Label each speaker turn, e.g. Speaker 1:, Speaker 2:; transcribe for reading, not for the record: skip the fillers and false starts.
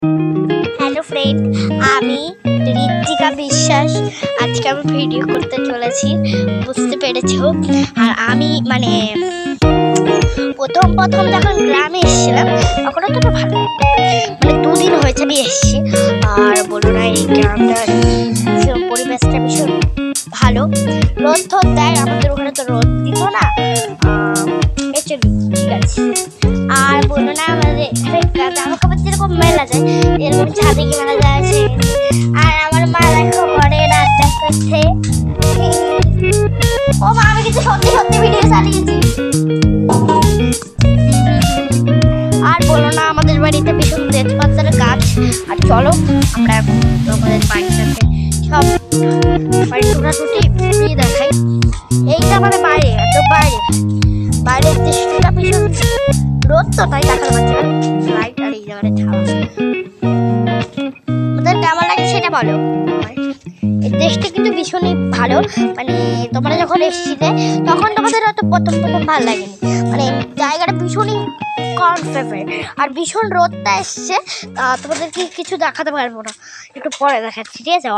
Speaker 1: Hello friend, আমি ঋত্বিকা বিশ্বাস। আজকে আমি ভিডিও করতে চলেছি, বুঝতে পেরেছো। আর আমি প্রথম যখন গ্রামে এসেছিলাম তখন অতটা ভালো মানে 2 দিন হয়েছে আমি এসেছি। আর বলো না, এই গ্রামটা পরিবেশটা ভীষণ ভালো। রোদ ঠোদ দেয়, আমাদের ওখানে তো রোদ দিত না। ঠিক আছে। আর বলো না, আমাদের এখানে জামা কাপড় যেরকম মেলা যায় এরকম ছাদে কি মেলা যায় আছে। আর আমার মা দেখো ঘরে রান্না করছে। ও মা, আমি কিন্তু সত্যি ভিডিও চালিয়েছি। আর বলো না, আমাদের বাড়িতে ভীষণ তেজপাতার গাছ। আর চলো আমরা এখন আমাদের বাড়ির সাথে সব বাড়ির টুটাটুটি দেখাই। এইটা আমাদের বাইরে, তো বাইরের দৃশ্যটা ভীষণ রোদ, তো তাই দেখাতে পারছি না। লাইট আর এই জায়গাটা ছাওয়া। ওদের কেমন লাগে সেটা বলো। এই দেশটা কিন্তু ভীষণই ভালো। তোমরা যখন এসেছিলে তখন তোমাদের হয়তো প্রথম ভালো লাগেনি। জায়গাটা ভীষণই কনফেভারেট। আর ভীষণ রোদটা এসছে, তোমাদেরকে কিছু দেখাতে পারবো না, একটু পরে দেখাচ্ছি, ঠিক আছে।